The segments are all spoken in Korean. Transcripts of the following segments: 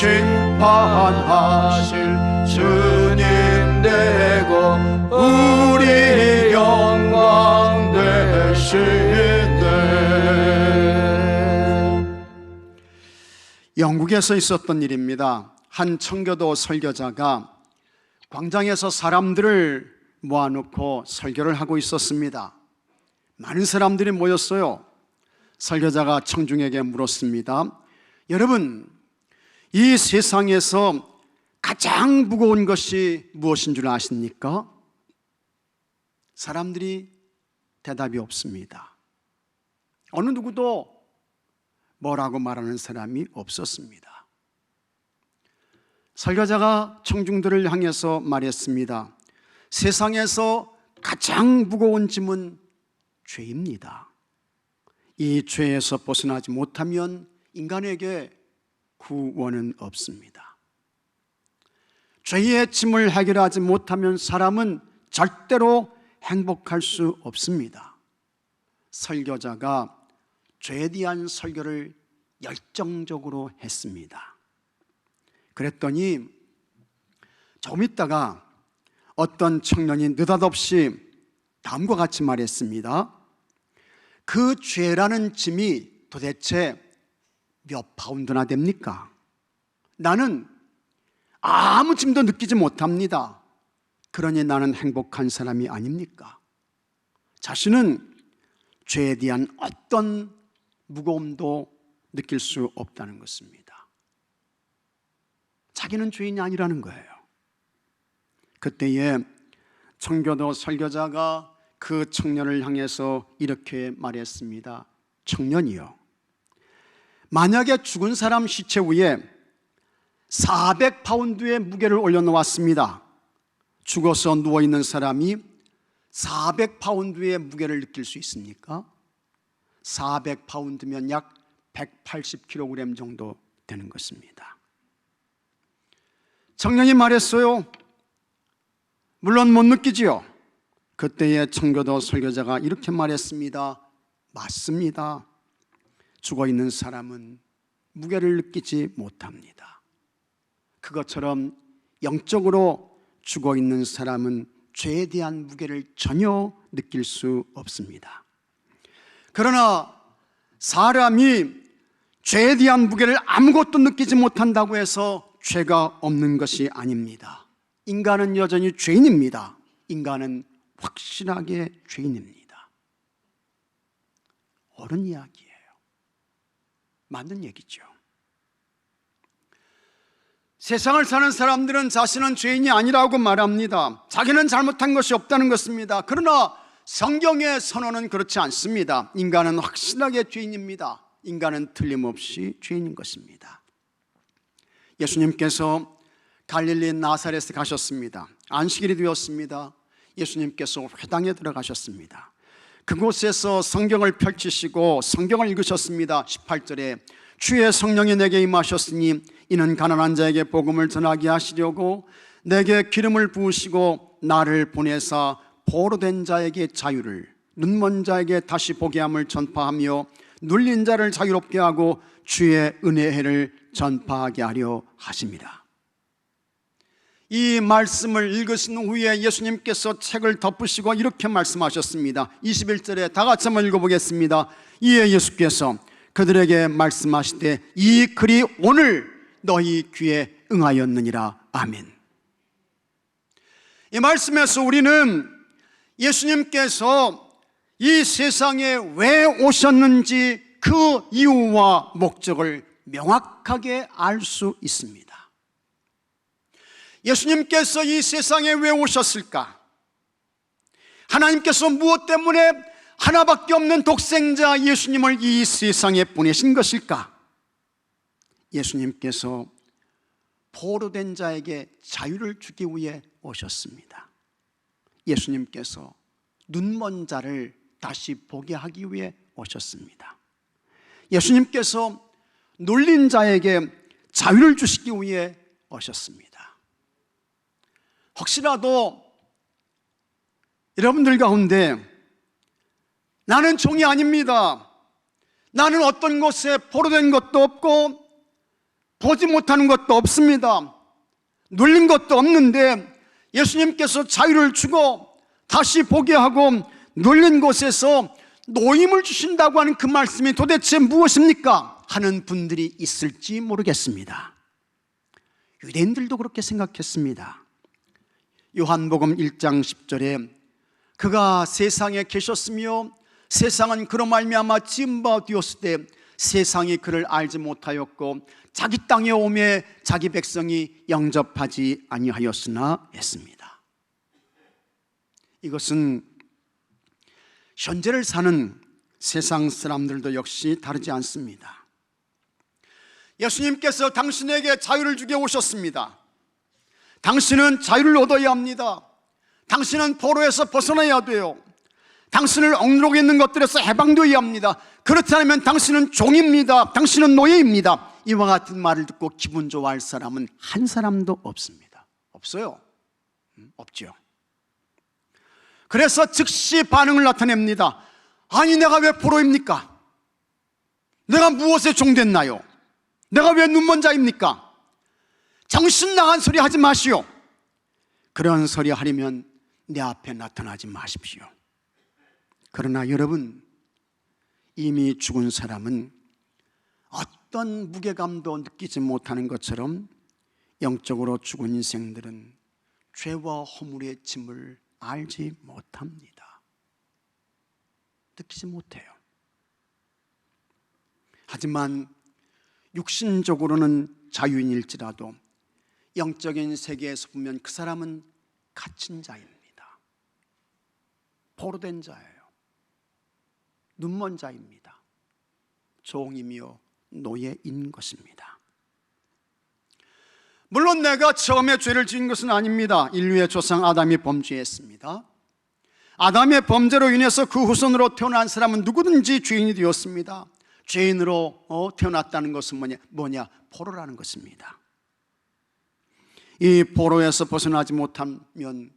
심판하실 주님 되고 우리 영광 되시네. 영국에서 있었던 일입니다. 한 청교도 설교자가 광장에서 사람들을 모아놓고 설교를 하고 있었습니다. 많은 사람들이 모였어요. 설교자가 청중에게 물었습니다. 여러분, 이 세상에서 가장 무거운 것이 무엇인 줄 아십니까? 사람들이 대답이 없습니다. 어느 누구도 뭐라고 말하는 사람이 없었습니다. 설교자가 청중들을 향해서 말했습니다. 세상에서 가장 무거운 짐은 죄입니다. 이 죄에서 벗어나지 못하면 인간에게 구원은 없습니다. 죄의 짐을 해결하지 못하면 사람은 절대로 행복할 수 없습니다. 설교자가 죄에 대한 설교를 열정적으로 했습니다. 그랬더니 조금 있다가 어떤 청년이 느닷없이 다음과 같이 말했습니다. 그 죄라는 짐이 도대체 몇 파운드나 됩니까? 나는 아무 짐도 느끼지 못합니다. 그러니 나는 행복한 사람이 아닙니까? 자신은 죄에 대한 어떤 무거움도 느낄 수 없다는 것입니다. 자기는 죄인이 아니라는 거예요. 그때에 청교도 설교자가 그 청년을 향해서 이렇게 말했습니다. 청년이요, 만약에 죽은 사람 시체 위에 400파운드의 무게를 올려놓았습니다. 죽어서 누워있는 사람이 400파운드의 무게를 느낄 수 있습니까? 400파운드면 약 180kg 정도 되는 것입니다. 청년이 말했어요. 물론 못 느끼지요. 그때의 청교도 설교자가 이렇게 말했습니다. 맞습니다. 죽어있는 사람은 무게를 느끼지 못합니다. 그것처럼 영적으로 죽어있는 사람은 죄에 대한 무게를 전혀 느낄 수 없습니다. 그러나 사람이 죄에 대한 무게를 아무것도 느끼지 못한다고 해서 죄가 없는 것이 아닙니다. 인간은 여전히 죄인입니다. 인간은 확실하게 죄인입니다. 옳은 이야기예요. 맞는 얘기죠. 세상을 사는 사람들은 자신은 죄인이 아니라고 말합니다. 자기는 잘못한 것이 없다는 것입니다. 그러나 성경의 선언은 그렇지 않습니다. 인간은 확실하게 죄인입니다. 인간은 틀림없이 죄인인 것입니다. 예수님께서 갈릴리 나사렛에 가셨습니다. 안식일이 되었습니다. 예수님께서 회당에 들어가셨습니다. 그곳에서 성경을 펼치시고 성경을 읽으셨습니다. 18절에 주의 성령이 내게 임하셨으니 이는 가난한 자에게 복음을 전하게 하시려고 내게 기름을 부으시고 나를 보내사 포로된 자에게 자유를, 눈먼 자에게 다시 보게 함을 전파하며 눌린 자를 자유롭게 하고 주의 은혜의 해를 전파하게 하려 하십니다. 이 말씀을 읽으신 후에 예수님께서 책을 덮으시고 이렇게 말씀하셨습니다. 21절에 다 같이 한번 읽어보겠습니다. 이에 예수께서 그들에게 말씀하시되 이 글이 오늘 너희 귀에 응하였느니라. 아멘. 이 말씀에서 우리는 예수님께서 이 세상에 왜 오셨는지 그 이유와 목적을 명확하게 알 수 있습니다. 예수님께서 이 세상에 왜 오셨을까? 하나님께서 무엇 때문에 하나밖에 없는 독생자 예수님을 이 세상에 보내신 것일까? 예수님께서 포로된 자에게 자유를 주기 위해 오셨습니다. 예수님께서 눈먼 자를 다시 보게 하기 위해 오셨습니다. 예수님께서 눌린 자에게 자유를 주시기 위해 오셨습니다. 혹시라도 여러분들 가운데 나는 종이 아닙니다, 나는 어떤 곳에 포로된 것도 없고 보지 못하는 것도 없습니다. 눌린 것도 없는데 예수님께서 자유를 주고 다시 보게 하고 눌린 곳에서 노임을 주신다고 하는 그 말씀이 도대체 무엇입니까? 하는 분들이 있을지 모르겠습니다. 유대인들도 그렇게 생각했습니다. 요한복음 1장 10절에 그가 세상에 계셨으며 세상은 그로 말미암아 지은 바 되었을 때 세상이 그를 알지 못하였고 자기 땅에 오매 자기 백성이 영접하지 아니하였으나 했습니다. 이것은 현재를 사는 세상 사람들도 역시 다르지 않습니다. 예수님께서 당신에게 자유를 주게 오셨습니다. 당신은 자유를 얻어야 합니다. 당신은 포로에서 벗어나야 돼요. 당신을 억누르고 있는 것들에서 해방되어야 합니다. 그렇지 않으면 당신은 종입니다. 당신은 노예입니다. 이와 같은 말을 듣고 기분 좋아할 사람은 한 사람도 없습니다. 없어요. 없죠. 그래서 즉시 반응을 나타냅니다. 아니, 내가 왜 포로입니까? 내가 무엇에 종됐나요? 내가 왜 눈먼 자입니까? 정신 나간 소리 하지 마시오. 그런 소리 하려면 내 앞에 나타나지 마십시오. 그러나 여러분, 이미 죽은 사람은 어떤 무게감도 느끼지 못하는 것처럼 영적으로 죽은 인생들은 죄와 허물의 짐을 알지 못합니다. 느끼지 못해요. 하지만 육신적으로는 자유인일지라도 영적인 세계에서 보면 그 사람은 갇힌 자입니다. 포로된 자예요. 눈먼 자입니다. 종이며 노예인 것입니다. 물론 내가 처음에 죄를 지은 것은 아닙니다. 인류의 조상 아담이 범죄했습니다. 아담의 범죄로 인해서 그 후손으로 태어난 사람은 누구든지 죄인이 되었습니다. 죄인으로 태어났다는 것은 뭐냐? 포로라는 것입니다. 이 포로에서 벗어나지 못하면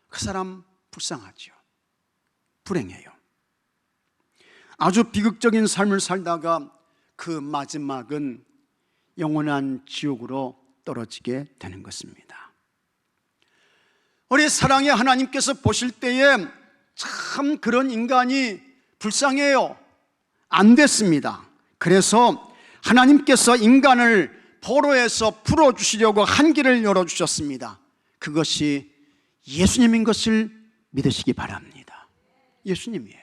그 사람 불쌍하죠. 불행해요. 아주 비극적인 삶을 살다가 그 마지막은 영원한 지옥으로 떨어지게 되는 것입니다. 우리 사랑의 하나님께서 보실 때에 참 그런 인간이 불쌍해요. 안 됐습니다. 그래서 하나님께서 인간을 포로에서 풀어주시려고 한 길을 열어주셨습니다. 그것이 예수님인 것을 믿으시기 바랍니다. 예수님이에요.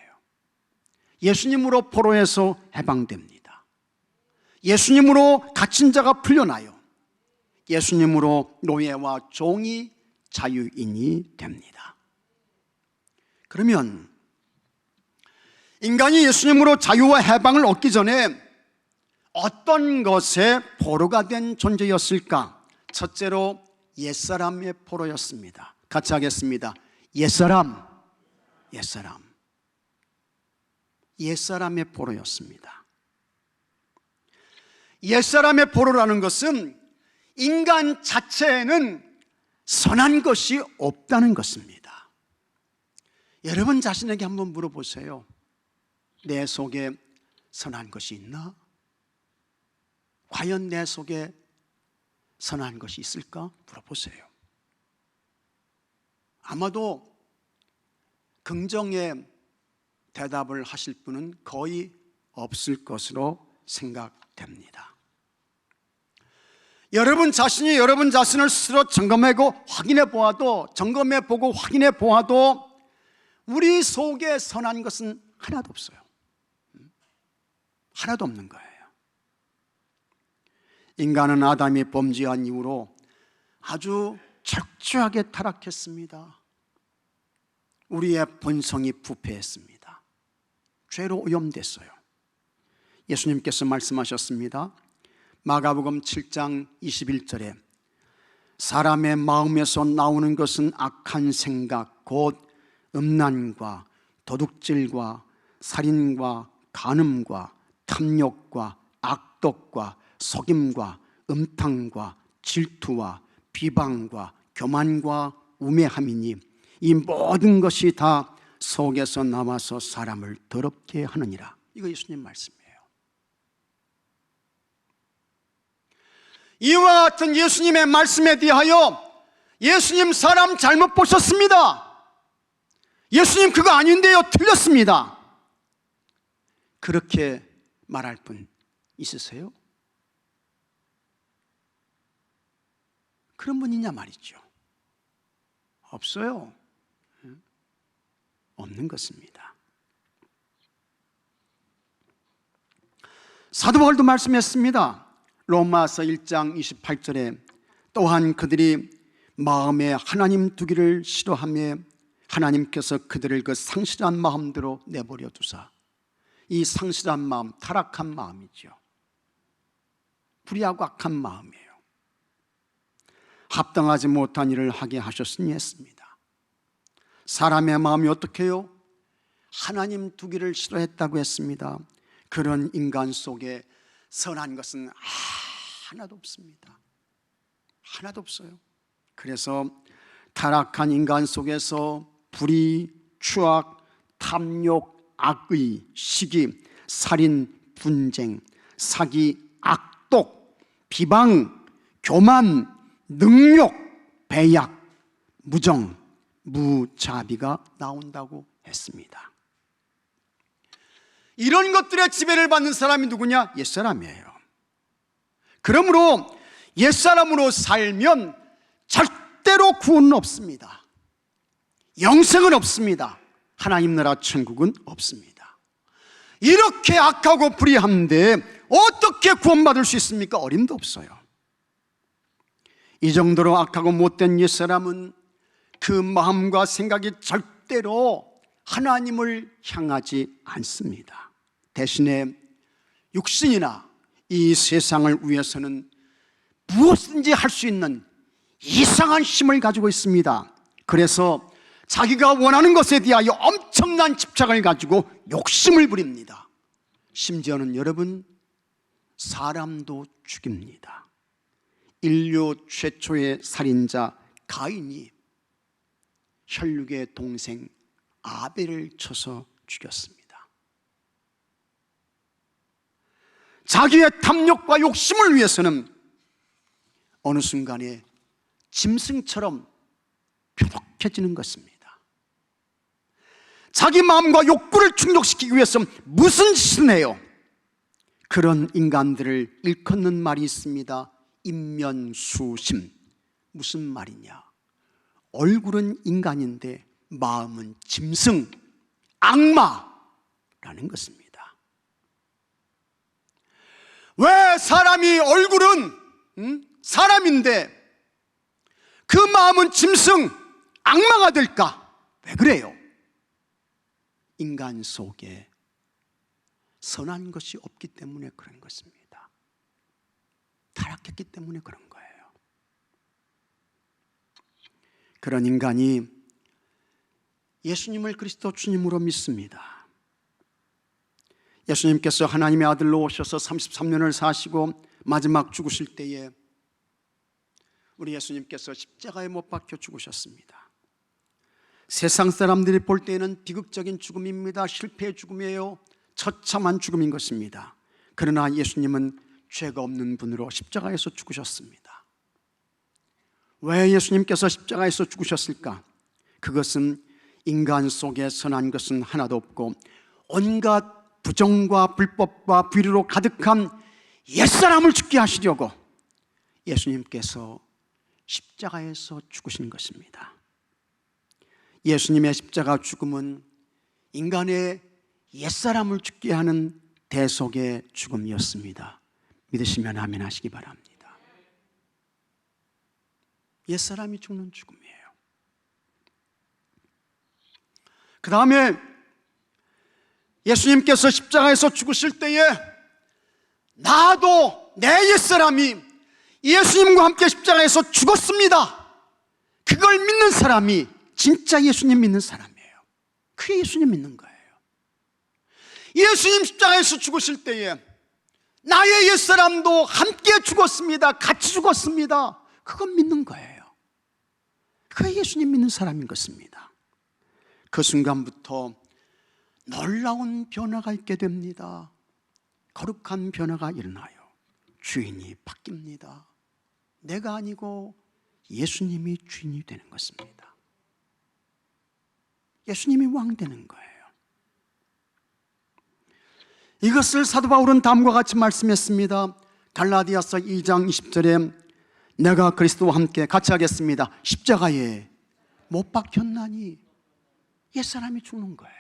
예수님으로 포로에서 해방됩니다. 예수님으로 갇힌 자가 풀려나요. 예수님으로 노예와 종이 자유인이 됩니다. 그러면 인간이 예수님으로 자유와 해방을 얻기 전에 어떤 것에 포로가 된 존재였을까? 첫째로 옛사람의 포로였습니다. 같이 하겠습니다. 옛사람. 옛사람의 포로였습니다. 옛사람의 포로라는 것은 인간 자체에는 선한 것이 없다는 것입니다. 여러분 자신에게 한번 물어보세요. 내 속에 선한 것이 있나? 과연 내 속에 선한 것이 있을까? 물어보세요. 아마도 긍정의 대답을 하실 분은 거의 없을 것으로 생각됩니다. 여러분 자신이 여러분 자신을 스스로 점검해보고 확인해 보아도 우리 속에 선한 것은 하나도 없어요. 하나도 없는 거예요. 인간은 아담이 범죄한 이후로 아주 철저하게 타락했습니다. 우리의 본성이 부패했습니다. 죄로 오염됐어요. 예수님께서 말씀하셨습니다. 마가복음 7장 21절에 사람의 마음에서 나오는 것은 악한 생각 곧 음란과 도둑질과 살인과 간음과 탐욕과 악독과 속임과 음탕과 질투와 비방과 교만과 우매함이니 이 모든 것이 다 속에서 나와서 사람을 더럽게 하느니라. 이거 예수님 말씀이에요. 이와 같은 예수님의 말씀에 대하여 예수님 사람 잘못 보셨습니다, 예수님 그거 아닌데요, 틀렸습니다, 그렇게 말할 분 있으세요? 그런 분 있냐 말이죠. 없어요. 없는 것입니다. 사도 바울도 말씀했습니다. 로마서 1장 28절에 또한 그들이 마음에 하나님 두기를 싫어하며 하나님께서 그들을 그 상실한 마음대로 내버려 두사. 이 상실한 마음, 타락한 마음이죠. 불의하고 악한 마음이에요. 합당하지 못한 일을 하게 하셨으니 했습니다. 사람의 마음이 어떻게 해요? 하나님 두기를 싫어했다고 했습니다. 그런 인간 속에 선한 것은 하나도 없습니다. 하나도 없어요. 그래서 타락한 인간 속에서 불의, 추악, 탐욕, 악의, 시기, 살인, 분쟁, 사기, 악독, 비방, 교만, 능욕, 배약, 무정, 무자비가 나온다고 했습니다. 이런 것들의 지배를 받는 사람이 누구냐? 옛사람이에요. 그러므로 옛사람으로 살면 절대로 구원은 없습니다. 영생은 없습니다. 하나님 나라 천국은 없습니다. 이렇게 악하고 불의한데 어떻게 구원받을 수 있습니까? 어림도 없어요. 이 정도로 악하고 못된 옛사람은 그 마음과 생각이 절대로 하나님을 향하지 않습니다. 대신에 육신이나 이 세상을 위해서는 무엇든지 할 수 있는 이상한 힘을 가지고 있습니다. 그래서 자기가 원하는 것에 대하여 엄청난 집착을 가지고 욕심을 부립니다. 심지어는 여러분, 사람도 죽입니다. 인류 최초의 살인자 가인이 혈육의 동생 아벨을 쳐서 죽였습니다. 자기의 탐욕과 욕심을 위해서는 어느 순간에 짐승처럼 표독해지는 것입니다. 자기 마음과 욕구를 충족시키기 위해서 무슨 짓을 해요? 그런 인간들을 일컫는 말이 있습니다. 인면수심. 무슨 말이냐? 얼굴은 인간인데 마음은 짐승, 악마라는 것입니다. 왜 사람이 얼굴은 사람인데 그 마음은 짐승, 악마가 될까? 왜 그래요? 인간 속에 선한 것이 없기 때문에 그런 것입니다. 타락했기 때문에 그런 거예요. 그런 인간이 예수님을 그리스도 주님으로 믿습니다. 예수님께서 하나님의 아들로 오셔서 33년을 사시고 마지막 죽으실 때에 우리 예수님께서 십자가에 못 박혀 죽으셨습니다. 세상 사람들이 볼 때에는 비극적인 죽음입니다. 실패의 죽음이에요. 처참한 죽음인 것입니다. 그러나 예수님은 죄가 없는 분으로 십자가에서 죽으셨습니다. 왜 예수님께서 십자가에서 죽으셨을까? 그것은 인간 속에 선한 것은 하나도 없고 온갖 부정과 불법과 불의로 가득한 옛사람을 죽게 하시려고 예수님께서 십자가에서 죽으신 것입니다. 예수님의 십자가 죽음은 인간의 옛사람을 죽게 하는 대속의 죽음이었습니다. 믿으시면 아멘 하시기 바랍니다. 옛사람이 죽는 죽음이에요. 그 다음에 예수님께서 십자가에서 죽으실 때에 나도 내 옛사람이 예수님과 함께 십자가에서 죽었습니다. 그걸 믿는 사람이 진짜 예수님 믿는 사람이에요. 그게 예수님 믿는 거예요. 예수님 십자가에서 죽으실 때에 나의 옛사람도 함께 죽었습니다. 같이 죽었습니다. 그건 믿는 거예요. 그게 예수님 믿는 사람인 것입니다. 그 순간부터 놀라운 변화가 있게 됩니다. 거룩한 변화가 일어나요. 주인이 바뀝니다. 내가 아니고 예수님이 주인이 되는 것입니다. 예수님이 왕 되는 거예요. 이것을 사도 바울은 다음과 같이 말씀했습니다. 갈라디아서 2장 20절에 내가 그리스도와 함께 같이 하겠습니다. 십자가에 못 박혔나니 옛사람이 죽는 거예요.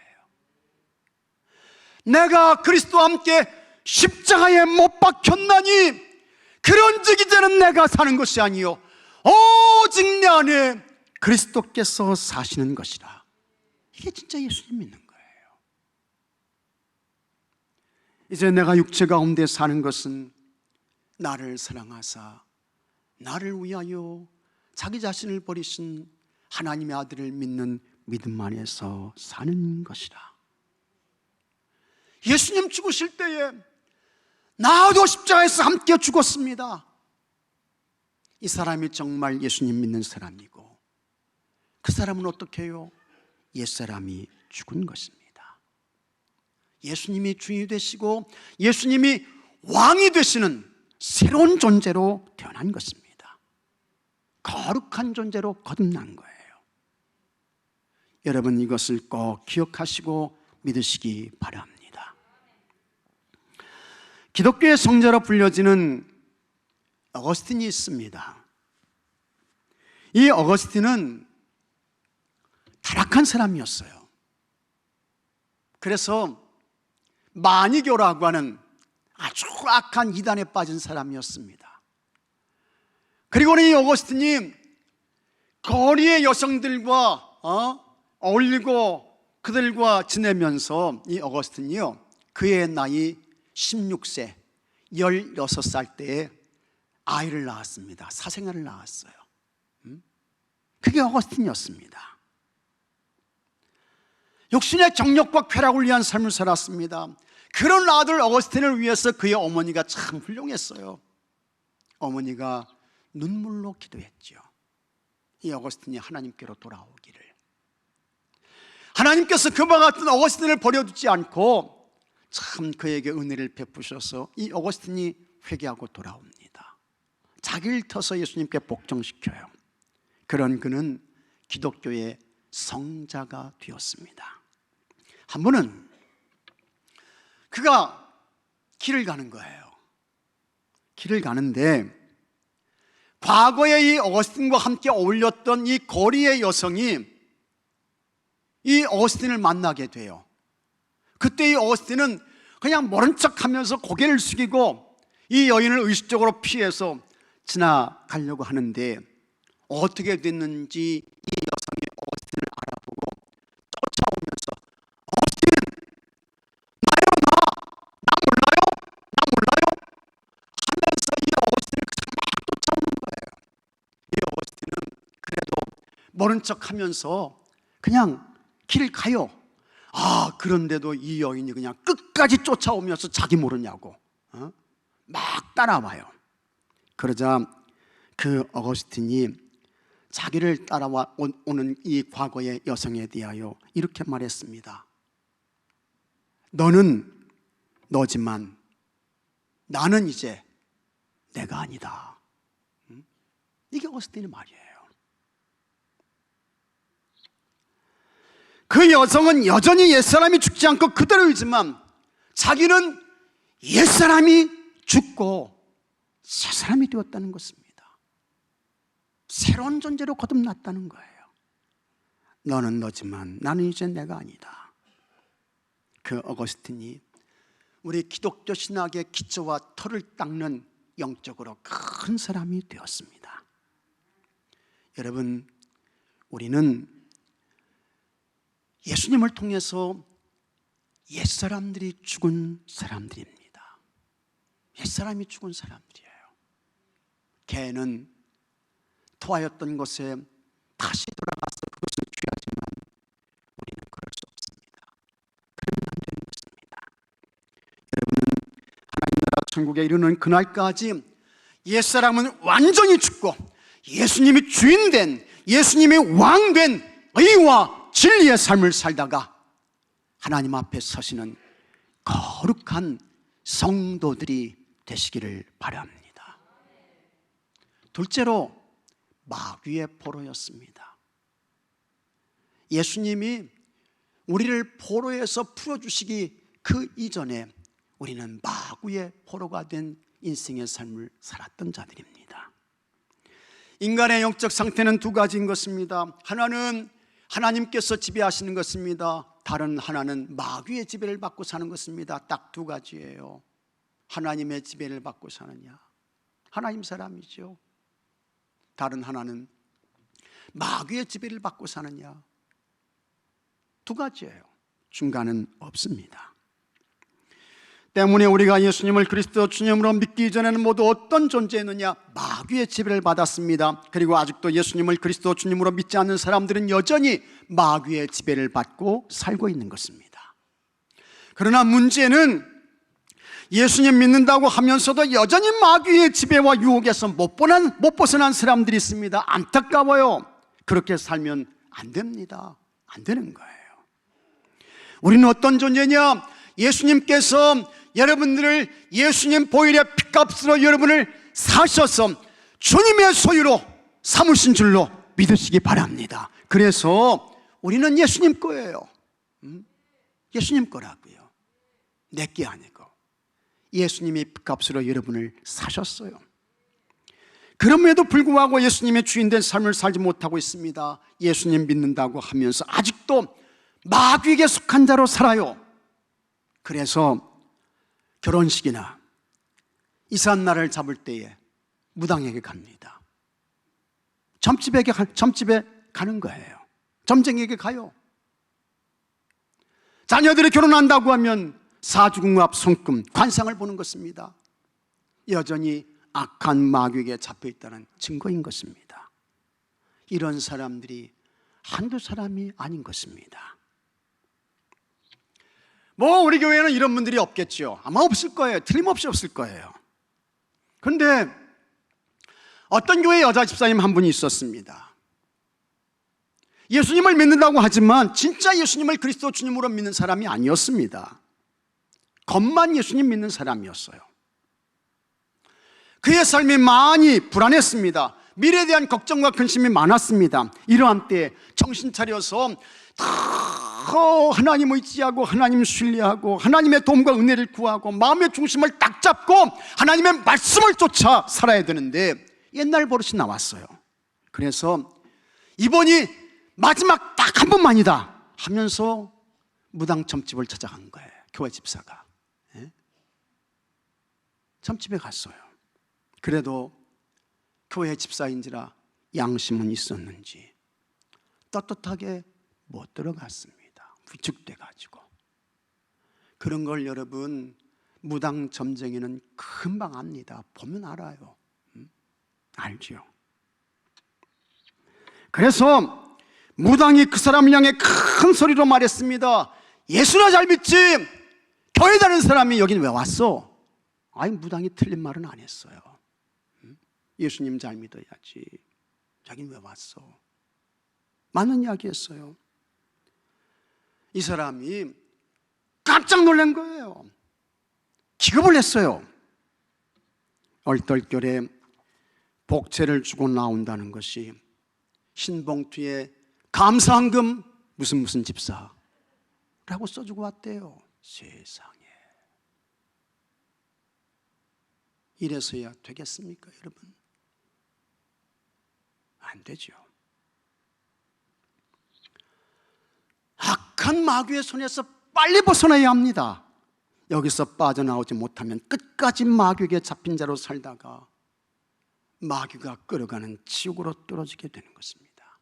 내가 그리스도와 함께 십자가에 못 박혔나니 그런즉 이제는 내가 사는 것이 아니요 오직 내 안에 그리스도께서 사시는 것이라. 이게 진짜 예수님 믿는 거예요. 이제 내가 육체 가운데 사는 것은 나를 사랑하사 나를 위하여 자기 자신을 버리신 하나님의 아들을 믿는 믿음 안에서 사는 것이라. 예수님 죽으실 때에 나도 십자가에서 함께 죽었습니다. 이 사람이 정말 예수님 믿는 사람이고, 그 사람은 어떻게 해요? 옛사람이 죽은 것입니다. 예수님이 주인이 되시고 예수님이 왕이 되시는 새로운 존재로 태어난 것입니다. 거룩한 존재로 거듭난 거예요. 여러분, 이것을 꼭 기억하시고 믿으시기 바랍니다. 기독교의 성자로 불려지는 어거스틴이 있습니다. 이 어거스틴은 타락한 사람이었어요. 그래서 마니교라고 하는 아주 악한 이단에 빠진 사람이었습니다. 그리고는 이 어거스틴이 거리의 여성들과 어울리고 그들과 지내면서 이 어거스틴이요, 그의 나이 16세 16살 때에 아이를 낳았습니다. 사생아를 낳았어요. 그게 어거스틴이었습니다. 육신의 정욕과 쾌락을 위한 삶을 살았습니다. 그런 아들 어거스틴을 위해서 그의 어머니가 참 훌륭했어요. 어머니가 눈물로 기도했죠. 이 어거스틴이 하나님께로 돌아오기를. 하나님께서 그와 같은 어거스틴을 버려두지 않고 참 그에게 은혜를 베푸셔서 이 어거스틴이 회개하고 돌아옵니다. 자기를 터서 예수님께 복종시켜요. 그런 그는 기독교의 성자가 되었습니다. 한 번은 그가 길을 가는 거예요. 길을 가는데 과거에 이 어거스틴과 함께 어울렸던 이 거리의 여성이 이 어거스틴을 만나게 돼요. 그때 이 어거스틴은 그냥 모른 척하면서 고개를 숙이고 이 여인을 의식적으로 피해서 지나가려고 하는데, 어떻게 됐는지 이 여성이 어거스틴을 알아보고 쫓아오면서 어거스틴, 나요, 나 몰라요? 나 몰라요? 하면서 이 어거스틴을 막 쫓아오는 거예요. 이 어거스틴은 그래도 모른 척하면서 그냥 길을 가요. 그런데도 이 여인이 그냥 끝까지 쫓아오면서 자기 모르냐고 막 따라와요. 그러자 그 어거스틴이 자기를 따라와 오는 이 과거의 여성에 대하여 이렇게 말했습니다. 너는 너지만 나는 이제 내가 아니다. 이게 어거스틴의 말이에요. 그 여성은 여전히 옛사람이 죽지 않고 그대로이지만 자기는 옛사람이 죽고 새사람이 되었다는 것입니다. 새로운 존재로 거듭났다는 거예요. 너는 너지만 나는 이제 내가 아니다. 그 어거스틴이 우리 기독교 신학의 기초와 털을 닦는 영적으로 큰 사람이 되었습니다. 여러분, 우리는 예수님을 통해서 옛사람들이 죽은 사람들입니다. 옛사람이 죽은 사람들이에요. 개는 토하였던 곳에 다시 돌아가서 그것을 취하지만 우리는 그럴 수 없습니다. 그러면 안 되는 것입니다. 여러분은 하나님 나라 천국에 이르는 그날까지 옛사람은 완전히 죽고 예수님이 주인된, 예수님이 왕된 의와 진리의 삶을 살다가 하나님 앞에 서시는 거룩한 성도들이 되시기를 바랍니다. 둘째로 마귀의 포로였습니다. 예수님이 우리를 포로에서 풀어주시기 그 이전에 우리는 마귀의 포로가 된 인생의 삶을 살았던 자들입니다. 인간의 영적 상태는 두 가지인 것입니다. 하나는 하나님께서 지배하시는 것입니다. 다른 하나는 마귀의 지배를 받고 사는 것입니다. 딱 두 가지예요. 하나님의 지배를 받고 사느냐, 하나님 사람이죠. 다른 하나는 마귀의 지배를 받고 사느냐, 두 가지예요. 중간은 없습니다. 때문에 우리가 예수님을 그리스도 주님으로 믿기 이전에는 모두 어떤 존재였느냐? 마귀의 지배를 받았습니다. 그리고 아직도 예수님을 그리스도 주님으로 믿지 않는 사람들은 여전히 마귀의 지배를 받고 살고 있는 것입니다. 그러나 문제는 예수님 믿는다고 하면서도 여전히 마귀의 지배와 유혹에서 못 벗어난 사람들이 있습니다. 안타까워요. 그렇게 살면 안 됩니다. 안 되는 거예요. 우리는 어떤 존재냐? 예수님께서 여러분들을 예수님 보혈의 피값으로 여러분을 사셔서 주님의 소유로 삼으신 줄로 믿으시기 바랍니다. 그래서 우리는 예수님 거예요. 예수님 거라고요. 내 게 아니고 예수님이 피값으로 여러분을 사셨어요. 그럼에도 불구하고 예수님의 주인된 삶을 살지 못하고 있습니다. 예수님 믿는다고 하면서 아직도 마귀에게 속한 자로 살아요. 그래서 결혼식이나 이사한 날을 잡을 때에 무당에게 갑니다. 점집에 가는 거예요. 점쟁이에게 가요. 자녀들이 결혼한다고 하면 사주궁합, 손금, 관상을 보는 것입니다. 여전히 악한 마귀에게 잡혀있다는 증거인 것입니다. 이런 사람들이 한두 사람이 아닌 것입니다. 우리 교회는 이런 분들이 없겠죠. 아마 없을 거예요. 틀림없이 없을 거예요. 그런데 어떤 교회 여자 집사님 한 분이 있었습니다. 예수님을 믿는다고 하지만 진짜 예수님을 그리스도 주님으로 믿는 사람이 아니었습니다. 겉만 예수님 믿는 사람이었어요. 그의 삶이 많이 불안했습니다. 미래에 대한 걱정과 근심이 많았습니다. 이러한 때에 정신 차려서 하나님 의지하고 하나님 신뢰하고 하나님의 도움과 은혜를 구하고 마음의 중심을 딱 잡고 하나님의 말씀을 쫓아 살아야 되는데 옛날 버릇이 나왔어요. 그래서 이번이 마지막 딱 한 번만이다 하면서 무당 점집을 찾아간 거예요. 교회 집사가 점집에 갔어요. 그래도 교회 집사인지라 양심은 있었는지 떳떳하게 못 들어갔습니다. 위축돼가지고. 그런 걸 여러분 무당 점쟁이는 금방 압니다. 보면 알아요. 알죠. 그래서 무당이 그 사람을 향해 큰 소리로 말했습니다. 예수나 잘 믿지 교회 다니는 사람이 여긴 왜 왔어? 아니 무당이 틀린 말은 안 했어요. 예수님 잘 믿어야지. 자긴 왜 왔어? 맞는 이야기 했어요. 이 사람이 깜짝 놀란 거예요. 기겁을 했어요. 얼떨결에 복채를 주고 나온다는 것이 신봉투에 감사한금 무슨 집사라고 써주고 왔대요. 세상에. 이래서야 되겠습니까, 여러분? 안 되죠. 악한 마귀의 손에서 빨리 벗어나야 합니다. 여기서 빠져나오지 못하면 끝까지 마귀에게 잡힌 자로 살다가 마귀가 끌어가는 지옥으로 떨어지게 되는 것입니다.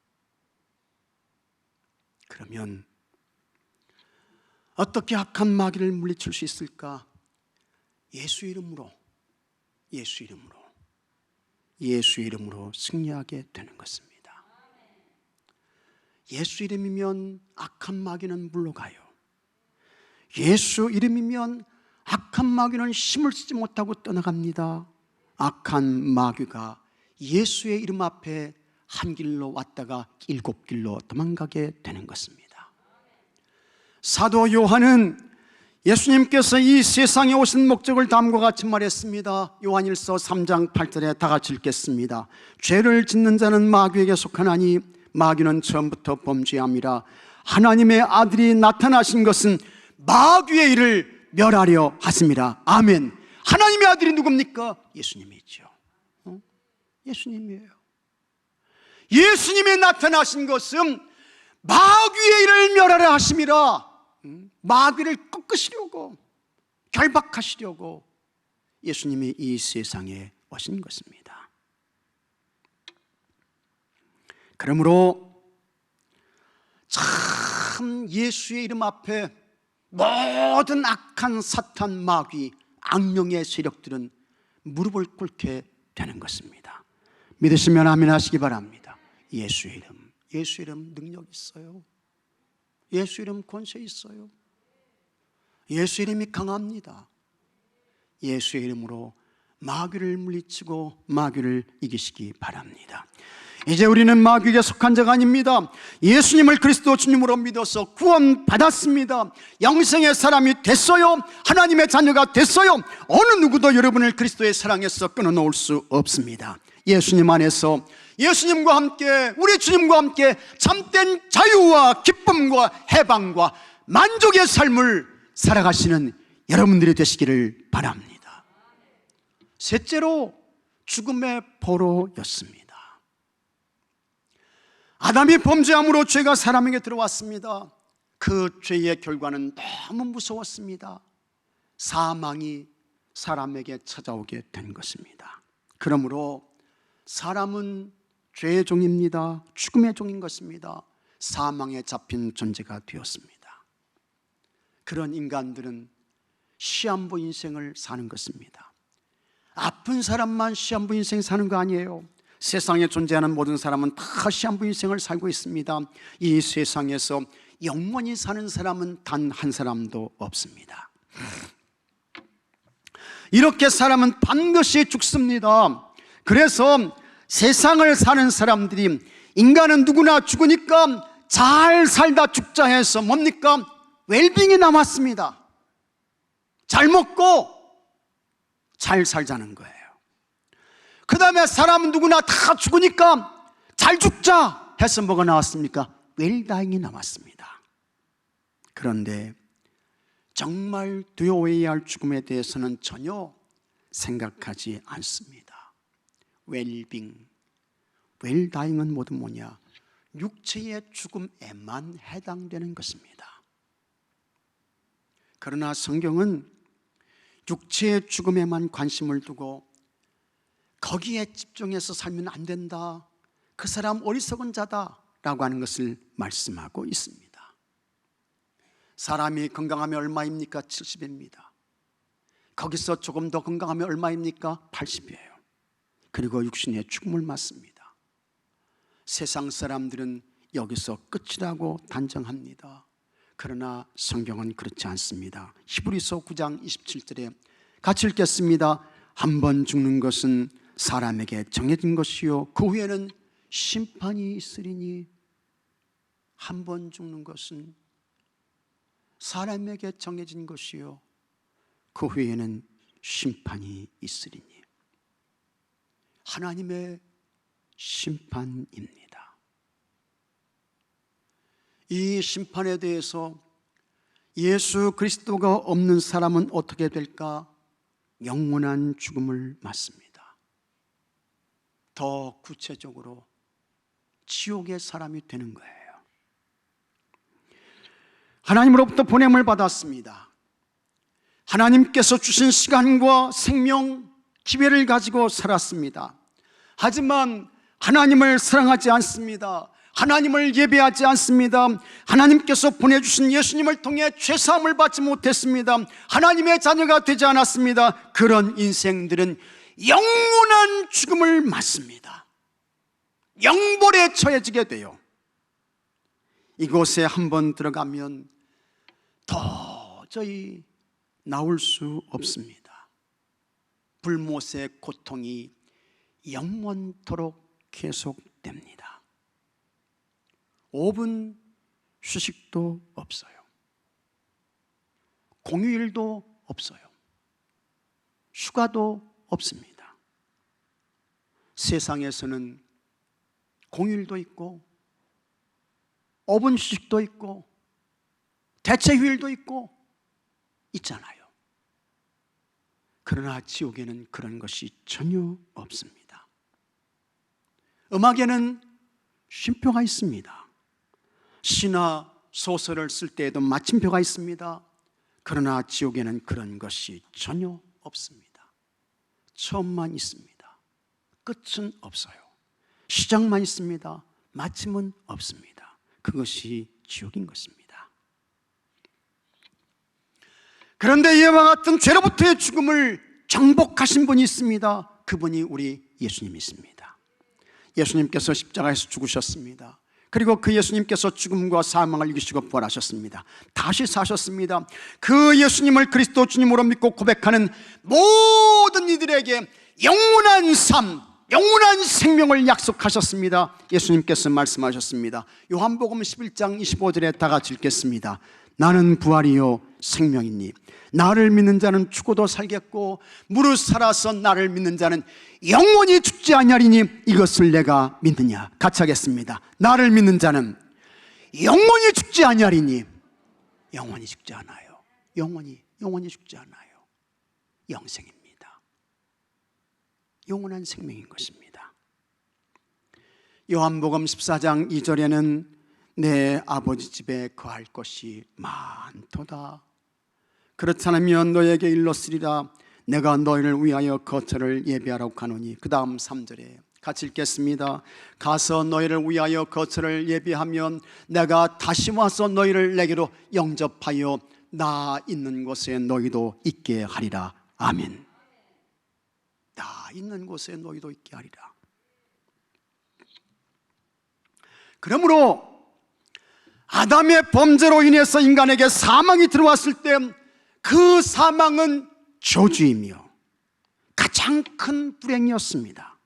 그러면 어떻게 악한 마귀를 물리칠 수 있을까? 예수 이름으로 승리하게 되는 것입니다. 예수 이름이면 악한 마귀는 물러가요. 예수 이름이면 악한 마귀는 힘을 쓰지 못하고 떠나갑니다. 악한 마귀가 예수의 이름 앞에 한 길로 왔다가 7길로 도망가게 되는 것입니다. 사도 요한은 예수님께서 이 세상에 오신 목적을 다음과 같이 말했습니다. 요한일서 3장 8절에 다 같이 읽겠습니다. 죄를 짓는 자는 마귀에게 속하나니 마귀는 처음부터 범죄함이라. 하나님의 아들이 나타나신 것은 마귀의 일을 멸하려 하심이라. 아멘. 하나님의 아들이 누굽니까? 예수님이죠. 예수님이에요. 예수님이 나타나신 것은 마귀의 일을 멸하려 하심이라. 마귀를 꺾으시려고, 결박하시려고 예수님이 이 세상에 오신 것입니다. 그러므로 참 예수의 이름 앞에 모든 악한 사탄, 마귀, 악령의 세력들은 무릎을 꿇게 되는 것입니다. 믿으시면 아멘 하시기 바랍니다. 예수의 이름 능력 있어요. 예수 이름 권세 있어요. 예수 이름이 강합니다. 예수의 이름으로 마귀를 물리치고 마귀를 이기시기 바랍니다. 이제 우리는 마귀에게 속한 자가 아닙니다. 예수님을 그리스도 주님으로 믿어서 구원받았습니다. 영생의 사람이 됐어요. 하나님의 자녀가 됐어요. 어느 누구도 여러분을 그리스도의 사랑에서 끊어놓을 수 없습니다. 예수님 안에서 예수님과 함께, 우리 주님과 함께 참된 자유와 기쁨과 해방과 만족의 삶을 살아가시는 여러분들이 되시기를 바랍니다. 셋째로 죽음의 포로였습니다. 아담이 범죄함으로 죄가 사람에게 들어왔습니다. 그 죄의 결과는 너무 무서웠습니다. 사망이 사람에게 찾아오게 된 것입니다. 그러므로 사람은 죄의 종입니다. 죽음의 종인 것입니다. 사망에 잡힌 존재가 되었습니다. 그런 인간들은 시한부 인생을 사는 것입니다. 아픈 사람만 시한부 인생 사는 거 아니에요. 세상에 존재하는 모든 사람은 다 시한부 인생을 살고 있습니다. 이 세상에서 영원히 사는 사람은 단 한 사람도 없습니다. 이렇게 사람은 반드시 죽습니다. 그래서 세상을 사는 사람들이 인간은 누구나 죽으니까 잘 살다 죽자 해서 뭡니까? 웰빙이 남았습니다. 잘 먹고 잘 살자는 거예요. 그 다음에 사람은 누구나 다 죽으니까 잘 죽자 해서 뭐가 나왔습니까? 웰다잉이 남았습니다. 그런데 정말 되어야 할 죽음에 대해서는 전혀 생각하지 않습니다. 웰빙, 웰다잉은 모두 뭐냐? 육체의 죽음에만 해당되는 것입니다. 그러나 성경은 육체의 죽음에만 관심을 두고 거기에 집중해서 살면 안 된다, 그 사람 어리석은 자다 라고 하는 것을 말씀하고 있습니다. 사람이 건강하면 얼마입니까? 70입니다. 거기서 조금 더 건강하면 얼마입니까? 80이에요. 그리고 육신의 죽음을 맞습니다. 세상 사람들은 여기서 끝이라고 단정합니다. 그러나 성경은 그렇지 않습니다. 히브리서 9장 27절에 같이 읽겠습니다. 한 번 죽는 것은 사람에게 정해진 것이요 그 후에는 심판이 있으리니. 한 번 죽는 것은 사람에게 정해진 것이요 그 후에는 심판이 있으리니. 하나님의 심판입니다. 이 심판에 대해서 예수 그리스도가 없는 사람은 어떻게 될까? 영원한 죽음을 맞습니다. 더 구체적으로 지옥의 사람이 되는 거예요. 하나님으로부터 보냄을 받았습니다. 하나님께서 주신 시간과 생명, 기회를 가지고 살았습니다. 하지만 하나님을 사랑하지 않습니다. 하나님을 예배하지 않습니다. 하나님께서 보내주신 예수님을 통해 죄사함을 받지 못했습니다. 하나님의 자녀가 되지 않았습니다. 그런 인생들은 영원한 죽음을 맞습니다. 영벌에 처해지게 돼요. 이곳에 한번 들어가면 도저히 나올 수 없습니다. 불못의 고통이 영원토록 계속됩니다. 5분 휴식도 없어요. 공휴일도 없어요. 휴가도 없습니다. 세상에서는 공휴일도 있고 5분 휴식도 있고 대체휴일도 있고 있잖아요. 그러나 지옥에는 그런 것이 전혀 없습니다. 음악에는 쉼표가 있습니다. 시나 소설을 쓸 때에도 마침표가 있습니다. 그러나 지옥에는 그런 것이 전혀 없습니다. 처음만 있습니다. 끝은 없어요. 시작만 있습니다. 마침은 없습니다. 그것이 지옥인 것입니다. 그런데 이와 같은 죄로부터의 죽음을 정복하신 분이 있습니다. 그분이 우리 예수님이십니다. 예수님께서 십자가에서 죽으셨습니다. 그리고 그 예수님께서 죽음과 사망을 이기시고 부활하셨습니다. 다시 사셨습니다. 그 예수님을 그리스도 주님으로 믿고 고백하는 모든 이들에게 영원한 삶, 영원한 생명을 약속하셨습니다. 예수님께서 말씀하셨습니다. 요한복음 11장 25절에 다 같이 읽겠습니다. 나는 부활이요 생명이니 나를 믿는 자는 죽어도 살겠고 무릇 살아서 나를 믿는 자는 영원히 죽지 아니하리니 이것을 내가 믿느냐. 같이 하겠습니다. 나를 믿는 자는 영원히 죽지 아니하리니. 영원히 죽지 않아요. 영원히 죽지 않아요. 영생입니다. 영원한 생명인 것입니다. 요한복음 14장 2절에는 내 아버지 집에 거할 것이 많도다. 그렇지 않으면 너에게 일렀으리라. 내가 너희를 위하여 거처를 예비하라고 가노니. 그 다음 3절에 같이 읽겠습니다. 가서 너희를 위하여 거처를 예비하면 내가 다시 와서 너희를 내게로 영접하여 나 있는 곳에 너희도 있게 하리라. 아멘. 나 있는 곳에 너희도 있게 하리라. 그러므로 아담의 범죄로 인해서 인간에게 사망이 들어왔을 때 그 사망은 저주이며 가장 큰 불행이었습니다.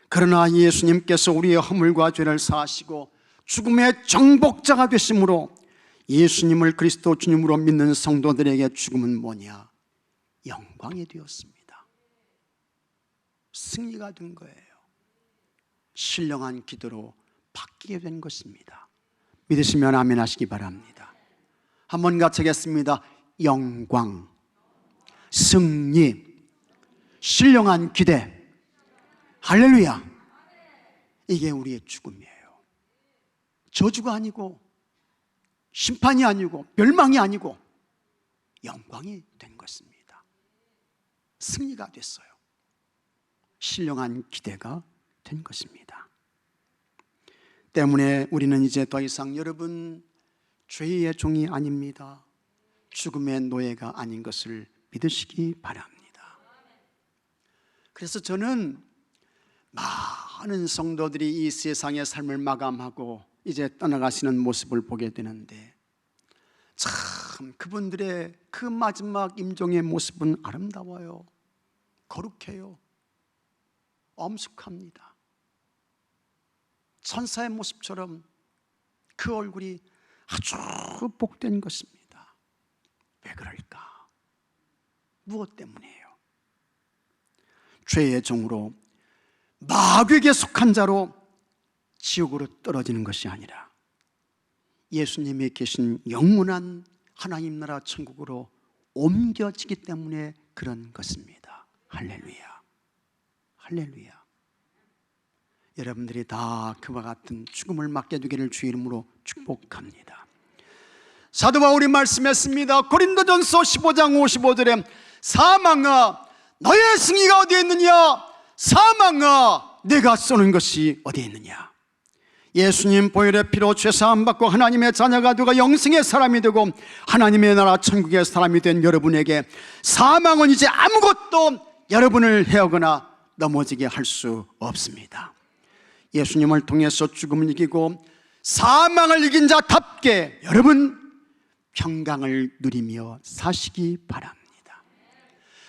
그러나 예수님께서 우리의 허물과 죄를 사하시고 죽음의 정복자가 되심으로 예수님을 그리스도 주님으로 믿는 성도들에게 죽음은 뭐냐? 영광이 되었습니다. 승리가 된 거예요. 신령한 기도로 바뀌게 된 것입니다. 믿으시면 아멘 하시기 바랍니다. 한번 같이 하겠습니다. 영광, 승리, 신령한 기대. 할렐루야. 이게 우리의 죽음이에요. 저주가 아니고 심판이 아니고 멸망이 아니고 영광이 된 것입니다. 승리가 됐어요. 신령한 기대가 된 것입니다. 때문에 우리는 이제 더 이상 여러분 죄의 종이 아닙니다. 죽음의 노예가 아닌 것을 믿으시기 바랍니다. 그래서 저는 많은 성도들이 이 세상의 삶을 마감하고 이제 떠나가시는 모습을 보게 되는데 참 그분들의 그 마지막 임종의 모습은 아름다워요. 거룩해요. 엄숙합니다. 천사의 모습처럼 그 얼굴이 아주 복된 것입니다. 왜 그럴까? 무엇 때문이에요? 죄의 종으로 마귀에게 속한 자로 지옥으로 떨어지는 것이 아니라 예수님이 계신 영원한 하나님 나라 천국으로 옮겨지기 때문에 그런 것입니다. 할렐루야. 할렐루야. 여러분들이 다 그와 같은 죽음을 맞게 되기를 주의 이름으로 축복합니다. 사도 바울이 말씀했습니다. 고린도전서 15장 55절에 사망아 너의 승리가 어디에 있느냐? 사망아 내가 쏘는 것이 어디에 있느냐? 예수님 보혈의 피로 죄사함 받고 하나님의 자녀가 되고 영생의 사람이 되고 하나님의 나라 천국의 사람이 된 여러분에게 사망은 이제 아무것도 여러분을 해오거나 넘어지게 할 수 없습니다. 예수님을 통해서 죽음을 이기고 사망을 이긴 자답게 여러분 평강을 누리며 사시기 바랍니다.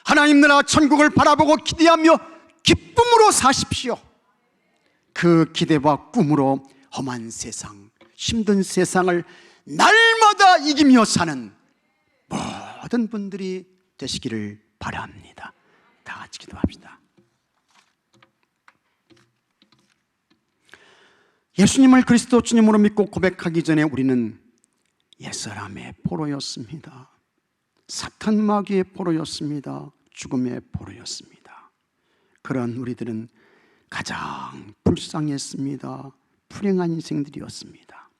하나님 나라 천국을 바라보고 기대하며 기쁨으로 사십시오. 그 기대와 꿈으로 험한 세상, 힘든 세상을 날마다 이기며 사는 모든 분들이 되시기를 바랍니다. 다 같이 기도합시다. 예수님을 그리스도 주님으로 믿고 고백하기 전에 우리는 옛사람의 포로였습니다. 사탄 마귀의 포로였습니다. 죽음의 포로였습니다. 그런 우리들은 가장 불쌍했습니다. 불행한 인생들이었습니다.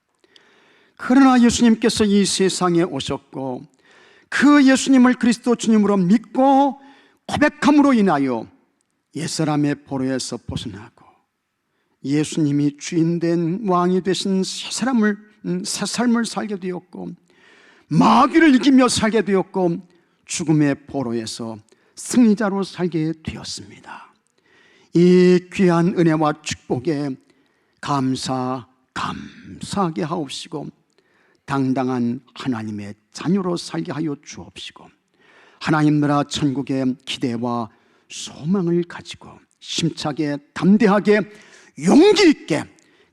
그러나 예수님께서 이 세상에 오셨고 그 예수님을 그리스도 주님으로 믿고 고백함으로 인하여 옛사람의 포로에서 벗어나고 예수님이 주인된 왕이 되신 새 삶을 살게 되었고 마귀를 이기며 살게 되었고 죽음의 포로에서 승리자로 살게 되었습니다. 이 귀한 은혜와 축복에 감사하게 하옵시고 당당한 하나님의 자녀로 살게 하여 주옵시고 하나님 나라 천국의 기대와 소망을 가지고 힘차게 담대하게 용기 있게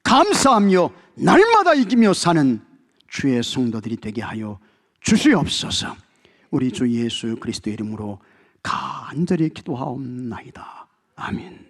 감사하며 날마다 이기며 사는 주의 성도들이 되게 하여 주시옵소서. 우리 주 예수 그리스도 이름으로 간절히 기도하옵나이다. 아멘.